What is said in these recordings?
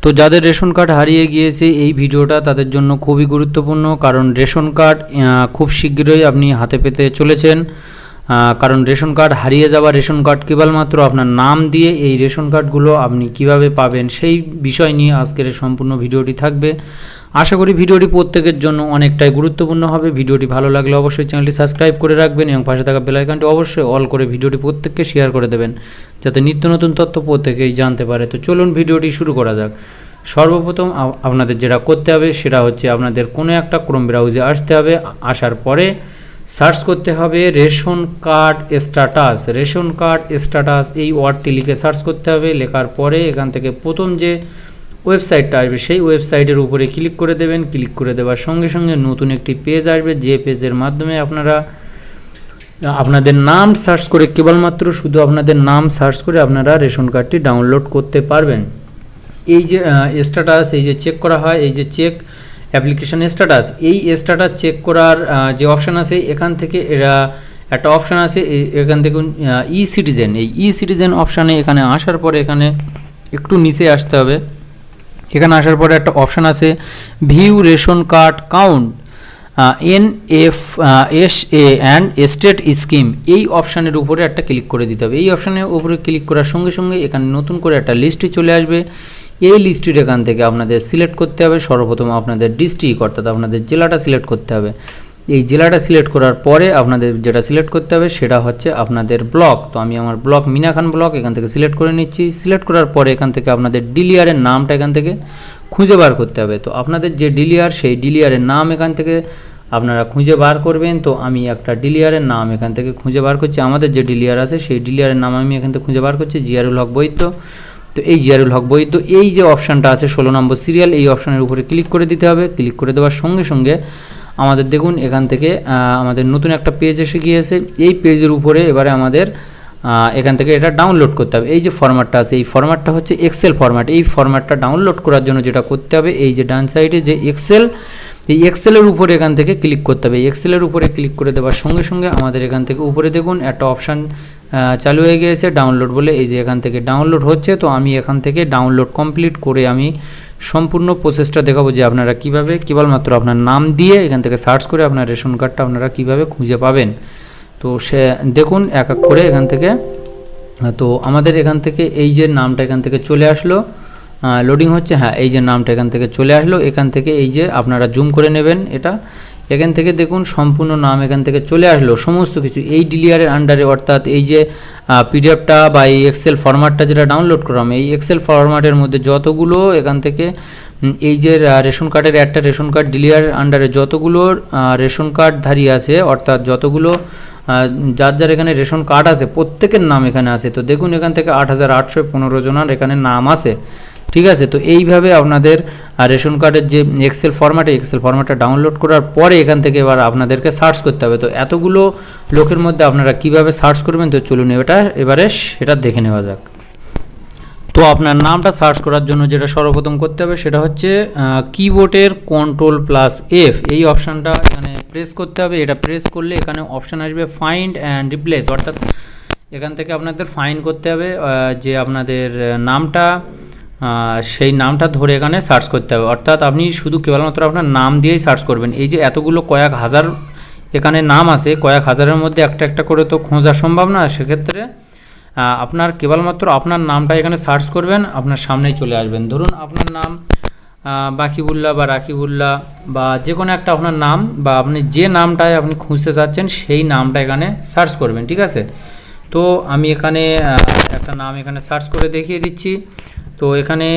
তো যাদের ration card হারিয়ে গিয়েছে এই ভিডিওটা তাদের জন্য খুবই গুরুত্বপূর্ণ, কারণ রেশন কার্ড খুব শীঘ্রই আপনি হাতে পেতে চলেছেন। কারণ রেশন কার্ড হারিয়ে যাওয়া রেশন কার্ড কেবলমাত্র আপনার নাম দিয়ে এই রেশন কার্ডগুলো আপনি কিভাবে পাবেন সেই বিষয় নিয়ে আজকের সম্পূর্ণ ভিডিওটি থাকবে। আশা করি ভিডিওটি প্রত্যেকের জন্য অনেকটাই গুরুত্বপূর্ণ হবে। ভিডিওটি ভালো লাগলে অবশ্যই চ্যানেলটি সাবস্ক্রাইব করে রাখবেন এবং পাশে থাকা বেল আইকনটি অবশ্যই অল করে ভিডিওটি প্রত্যেককে শেয়ার করে দেবেন, যাতে নিত্য নতুন তথ্য প্রত্যেকেই জানতে পারে। তো চলুন ভিডিওটি শুরু করা যাক। সর্বপ্রথম আপনাদের যেটা করতে হবে সেটা হচ্ছে আপনাদের কোনো একটা ক্রোম ব্রাউজারে আসতে হবে। আসার পরে সার্চ করতে হবে ration card status. Ration card status এই ওয়ার্ডটি লিখে সার্চ করতে হবে। লেখার পরে এখান থেকে প্রথম যে ওয়েবসাইটটা আসবে সেই ওয়েবসাইটের উপরে ক্লিক করে দেবেন। ক্লিক করে দেওয়ার সঙ্গে সঙ্গে নতুন একটি পেজ আসবে, যে পেজের মাধ্যমে আপনারা আপনাদের নাম সার্চ করে কেবলমাত্র শুধু আপনাদের নাম সার্চ করে আপনারা রেশন কার্ডটি ডাউনলোড করতে পারবেন। এই যে স্ট্যাটাস এই যে চেক করা হয়, এই যে চেক অ্যাপ্লিকেশন স্ট্যাটাস, এই স্ট্যাটাস চেক করার যে অপশান আছে এখান থেকে এরা একটা অপশান আছে, এখান থেকে ই সিটিজেন, এই ই সিটিজেন অপশানে এখানে আসার পরে এখানে একটু নিচে আসতে হবে। এখানে আসার পরে একটা অপশান আছে view ration card count NFSA and state scheme. এই অপশানের উপরে একটা ক্লিক করে দিতে হবে। এই অপশানের উপরে ক্লিক করার সঙ্গে সঙ্গে এখানে নতুন করে একটা লিস্টে চলে আসবে। এই লিস্টের এখান থেকে আপনাদের সিলেক্ট করতে হবে সর্বপ্রথম আপনাদের ডিস্ট্রিক্ট অর্থাৎ আপনাদের জেলাটা সিলেক্ট করতে হবে। এই জেলাটা সিলেক্ট করার পরে আপনাদের যেটা সিলেক্ট করতে হবে সেটা হচ্ছে আপনাদের ব্লক। তো আমি আমার ব্লক মিনাখান ব্লক এখান থেকে সিলেক্ট করে নিচ্ছি। সিলেক্ট করার পরে এখান থেকে আপনাদের ডিলিয়ারের নামটা এখান থেকে খুঁজে বার করতে হবে। তো আপনাদের যে ডিলিয়ার সেই ডিলিয়ারের নাম এখান থেকে আপনারা খুঁজে বার করবেন। তো আমি একটা ডিলিয়ারের নাম এখান থেকে খুঁজে বার করছি। আমাদের যে ডিলিয়ার আছে সেই ডিলিয়ারের নাম আমি এখান থেকে খুঁজে বার করছি, জিয়ারুল হক বৈদ্য। তো এই জিয়ারুল হক বৈদ্য এই যে অপশানটা আছে 16 নম্বর সিরিয়াল, এই অপশানের উপরে ক্লিক করে দিতে হবে। ক্লিক করে দেওয়ার সঙ্গে সঙ্গে আমাদের দেখুন এখান থেকে আমাদের নতুন একটা পেজ এসে গিয়েছে। এই পেজের উপরে এবারে আমাদের এখান থেকে এটা ডাউনলোড করতে হবে। এই যে ফরম্যাটটা আছে এই ফরম্যাটটা হচ্ছে এক্সেল ফরম্যাট। এই ফরম্যাটটা ডাউনলোড করার জন্য যেটা করতে হবে এই যে ডান সাইডে যে এক্সেল, এই এক্সেলের উপরে এখান থেকে ক্লিক করতে হবে। এক্সেলের উপরে ক্লিক করে দেওয়ার সঙ্গে সঙ্গে আমাদের এখান থেকে উপরে দেখুন একটা অপশান চালু হয়ে গিয়েছে ডাউনলোড বলে। এই যে এখান থেকে ডাউনলোড হচ্ছে। তো আমি এখান থেকে ডাউনলোড কমপ্লিট করে আমি সম্পূর্ণ প্রসেসটা দেখাবো যে আপনারা কীভাবে কেবলমাত্র আপনার নাম দিয়ে এখান থেকে সার্চ করে আপনার রেশন কার্ডটা আপনারা কীভাবে খুঁজে পাবেন। তো সে দেখুন এক এক করে এখান থেকে। তো আমাদের এখান থেকে এই যে নামটা এখান থেকে চলে আসলো, লোডিং হচ্ছে, হ্যাঁ এই যে নামটা এখান থেকে চলে আসলো। এখান থেকে এই যে আপনারা জুম করে নেবেন এটা, এখান থেকে দেখুন সম্পূর্ণ নাম এখান থেকে চলে আসলো সমস্ত কিছু এই ডিলিয়ারের আন্ডারে। অর্থাৎ এই যে পিডিএফটা বা এই এক্সেল ফরম্যাটটা যেটা ডাউনলোড করলাম এই এক্সেল ফরম্যাটের মধ্যে যতগুলো এখান থেকে এই যে রেশন কার্ডের একটা রেশন কার্ড ডিলিয়ারের আন্ডারে যতগুলো রেশন কার্ডধারী আছে অর্থাৎ যতগুলো যার যার এখানে রেশন কার্ড আছে প্রত্যেকের নাম এখানে আছে। তো দেখুন এখান থেকে 8815 জনের এখানে নাম আছে, ঠিক আছে। তো এইভাবে আপনাদের রেশন কার্ডের যে এক্সেল ফরম্যাটটা ডাউনলোড করার পরে এখান থেকে এবার আপনাদেরকে সার্চ করতে হবে। তো এতগুলো লোকের মধ্যে আপনারা কিভাবে সার্চ করবেন তো চলুন এবারে সেটা দেখে নেওয়া যাক। তো আপনার নামটা সার্চ করার জন্য যেটা সর্বপ্রথম করতে হবে সেটা হচ্ছে কিবোর্ডের Ctrl+F এই অপশানটা এখানে প্রেস করতে হবে। এটা প্রেস করলে এখানে অপশান আসবে ফাইন্ড অ্যান্ড রিপ্লেস, অর্থাৎ এখান থেকে আপনাদের ফাইন্ড করতে হবে যে আপনাদের নামটা সেই নামটা ধরে এখানে সার্চ করতে হবে। অর্থাৎ আপনি শুধু কেবলমাত্র আপনার নাম দিয়েই সার্চ করবেন। এই যে এতগুলো কয়েক হাজার এখানে নাম আছে, কয়েক হাজারের মধ্যে একটা একটা করে তো খোঁজা সম্ভব না। সেক্ষেত্রে আপনার কেবলমাত্র আপনার নামটা এখানে সার্চ করবেন, আপনার সামনেই চলে আসবেন। ধরুন আপনার নাম বাকিবুল্লাহ বা রাকিবুল্লাহ বা যে কোনো একটা আপনার নাম বা আপনি যে নামটায় আপনি খুঁজতে চাচ্ছেন সেই নামটা এখানে সার্চ করবেন, ঠিক আছে। তো আমি এখানে একটা নাম এখানে সার্চ করে দেখিয়ে দিচ্ছি। তো এখানে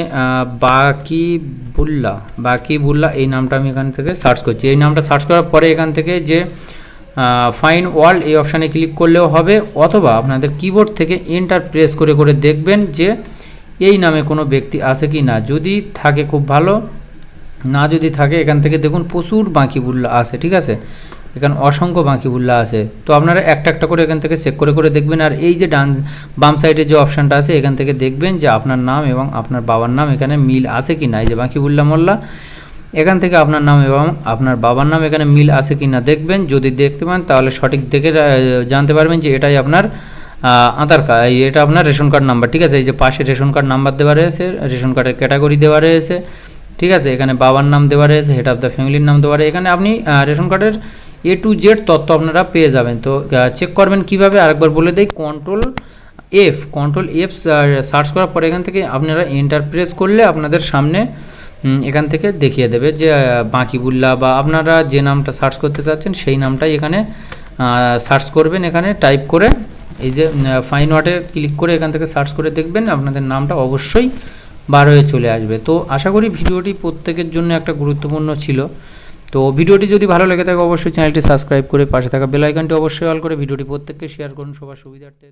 বাকিবুল্লাহ এই নামটা আমি এখান থেকে সার্চ করছি। এই নামটা সার্চ করার পরে এখান থেকে যে ফাইন্ড ওয়ার্ল্ড এই অপশানে ক্লিক করলেও হবে, অথবা আপনাদের কিবোর্ড থেকে এন্টার প্রেস করে করে দেখবেন যে এই নামে কোনো ব্যক্তি আছে কি না। যদি থাকে খুব ভালো, না যদি থাকে এখান থেকে দেখুন প্রচুর বাকিবুল্লাহ আছে, ঠিক আছে। এখানে অসংখ্য বাকিবুল্লাহ আছে। তো আপনারা একটা একটা করে এখান থেকে চেক করে করে দেখবেন। আর এই যে বাম সাইডে যে অপশানটা আছে এখান থেকে দেখবেন যে আপনার নাম এবং আপনার বাবার নাম এখানে মিল আছে কি না। এই যে বাকিবুল্লাহ মোল্লা, এখান থেকে আপনার নাম এবং আপনার বাবার নাম এখানে মিল আছে কি না দেখবেন। যদি দেখতে পান তাহলে সঠিক দেখে জানতে পারবেন যে এটাই আপনার আধার কার্ড, এটা আপনার রেশন কার্ড নাম্বার, ঠিক আছে। এই যে পাশে রেশন কার্ড নাম্বার দেওয়া রয়েছে, রেশন কার্ডের ক্যাটাগরি দেওয়া রয়েছে, ঠিক আছে। এখানে বাবার নাম দেওয়া রয়েছে, হেড অফ দ্য ফ্যামিলির নাম দেওয়া রয়েছে। এখানে আপনি রেশন কার্ডের A to Z তথ্য আপনারা পেয়ে যাবেন। তো চেক করবেন কিভাবে, আরেকবার বলে দেই, কন্ট্রোল এফ সার্চ করার পরে এখান থেকে আপনারা এন্টার প্রেস করলে আপনাদের সামনে এখান থেকে দেখিয়ে দেবে যে বাকিবুল্লাহ বা আপনারা যে নামটা সার্চ করতে চাচ্ছেন সেই নামটাই এখানে সার্চ করবেন। এখানে টাইপ করে এই যে ফাইন ওয়ার্ডে ক্লিক করে এখান থেকে সার্চ করে দেখবেন আপনাদের নামটা অবশ্যই বার হয়ে চলে আসবে। তো আশা করি ভিডিওটি প্রত্যেকের জন্য একটা গুরুত্বপূর্ণ ছিল। তো ভিডিওটি যদি ভালো লেগে থাকে অবশ্যই চ্যানেলটি সাবস্ক্রাইব করে পাশে থাকা বেল আইকনটি অবশ্যই অল করে ভিডিওটি প্রত্যেককে শেয়ার করুন সবার সুবিধার্থে।